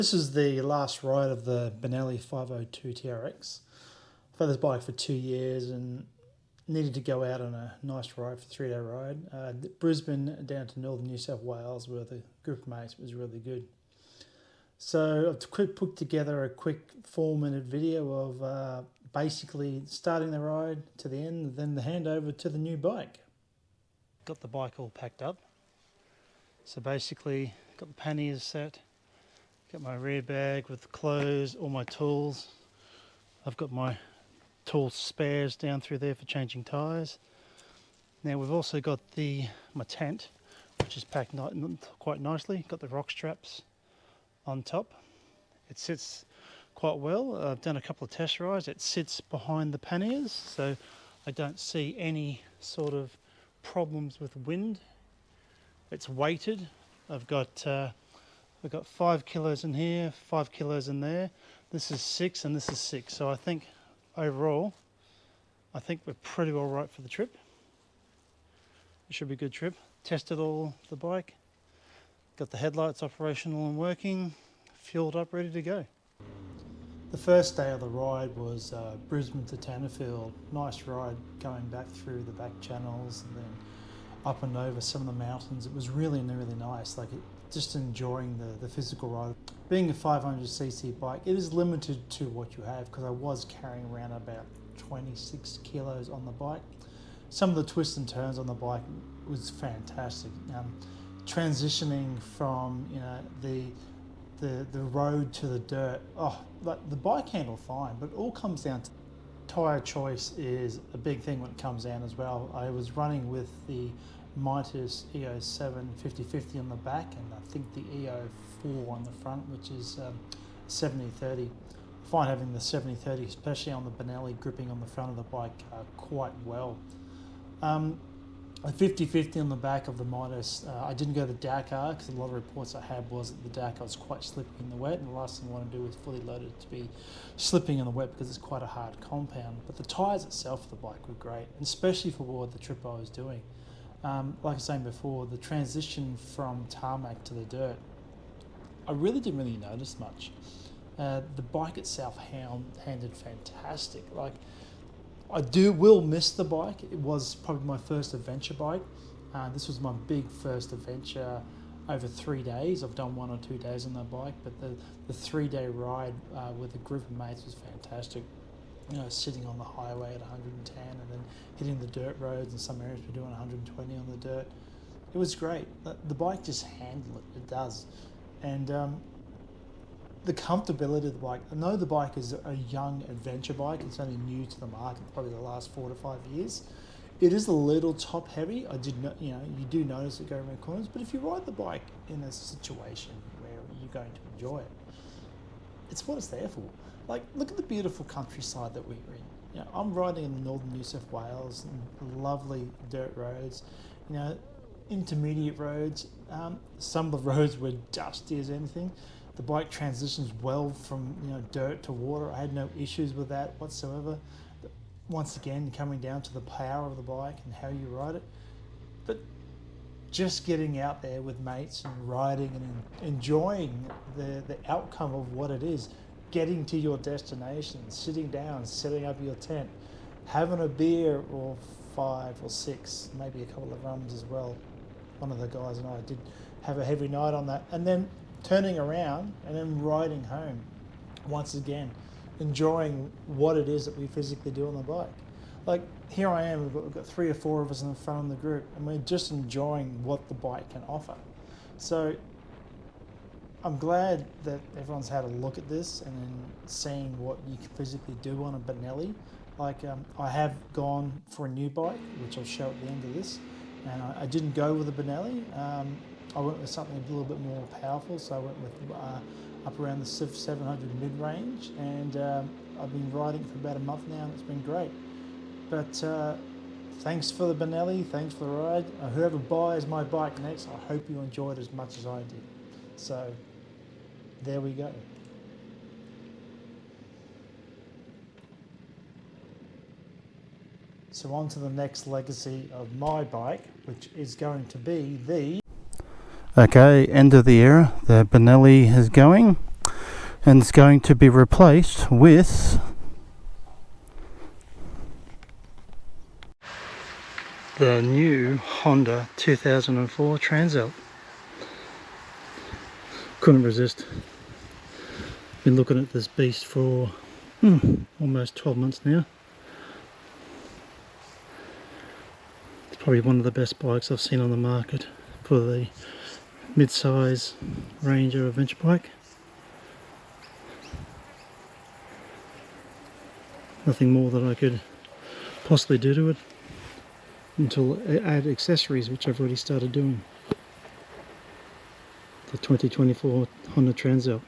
This is the last ride of the Benelli 502 TRX. I've had this bike for 2 years and needed to go out on a nice ride for a 3-day ride. Brisbane down to northern New South Wales with a group of mates was really good. So I've put together a quick 4-minute video of basically starting the ride to the end and then the handover to the new bike. Got the bike all packed up. So basically got the panniers set. Got my rear bag with clothes, all my tools. I've got my tool spares down through there for changing tyres. Now we've also got my tent, which is packed quite nicely. Got the rock straps on top. It sits quite well. I've done a couple of test rides. It sits behind the panniers, so I don't see any sort of problems with wind. It's weighted. We've got 5 kilos in here, 5 kilos in there. This is 6 and this is 6. So I think overall, we're pretty well right for the trip. It should be a good trip. Tested all the bike. Got the headlights operational and working. Fueled up, ready to go. The first day of the ride was Brisbane to Tannerfield. Nice ride going back through the back channels and then up and over some of the mountains. It was really nice. Just enjoying the physical ride. Being a 500cc bike, it is limited to what you have because I was carrying around about 26 kilos on the bike. Some of the twists and turns on the bike was fantastic. Transitioning from the road to the dirt, the bike handled fine, but it all comes down to tyre choice is a big thing when it comes down as well. I was running with the Mitas EO7 50/50 on the back and I think the EO4 on the front, which is 70/30. I find having the 70/30, especially on the Benelli, gripping on the front of the bike quite well. A 50/50 on the back of the Mitas. I didn't go to Dakar because a lot of reports I had was that the Dakar was quite slippy in the wet, and the last thing I want to do is fully loaded to be slipping in the wet because it's quite a hard compound. But the tyres itself of the bike were great, and especially for the trip I was doing. Like I was saying before, the transition from tarmac to the dirt, I didn't really notice much. The bike itself handled fantastic. I will miss the bike. It was probably my first adventure bike. This was my big first adventure over 3 days. I've done 1 or 2 days on that bike, but the 3-day ride with a group of mates was fantastic. Sitting on the highway at 110 and then hitting the dirt roads. In some areas we're doing 120 on the dirt. It was great. The bike just handled it. It does. And the comfortability of the bike. I know the bike is a young adventure bike. It's only new to the market, probably the last 4 to 5 years. It is a little top heavy. You do notice it going around corners, but if you ride the bike in a situation where you're going to enjoy it, it's what it's there for. Look at the beautiful countryside that we're in. I'm riding in northern New South Wales, and lovely dirt roads, intermediate roads. Some of the roads were dusty as anything. The bike transitions well from dirt to water. I had no issues with that whatsoever. Once again, coming down to the power of the bike and how you ride it. But just getting out there with mates and riding and enjoying the outcome of what it is. Getting to your destination, sitting down, setting up your tent, having a beer or 5 or 6, maybe a couple of rums as well. One of the guys and I did have a heavy night on that, and then turning around and then riding home. Once again, enjoying what it is that we physically do on the bike. Here I am, we've got 3 or 4 of us in the front of the group, and we're just enjoying what the bike can offer. So I'm glad that everyone's had a look at this and then seeing what you can physically do on a Benelli. I have gone for a new bike, which I'll show at the end of this, and I didn't go with a Benelli. I went with something a little bit more powerful, so I went with up around the 700 mid-range, and I've been riding for about a month now, and it's been great. But thanks for the Benelli, thanks for the ride. Whoever buys my bike next, I hope you enjoyed it as much as I did. So there we go. So on to the next legacy of my bike, which is going to be the... Okay, end of the era. The Benelli is going. and it's going to be replaced with the new Honda 2004 Transalp. Couldn't resist. Been looking at this beast for almost 12 months now. It's probably one of the best bikes I've seen on the market for the mid-size range of adventure bike. Nothing more that I could possibly do to it until I add accessories, which I've already started doing. The 2024 Honda Transalp.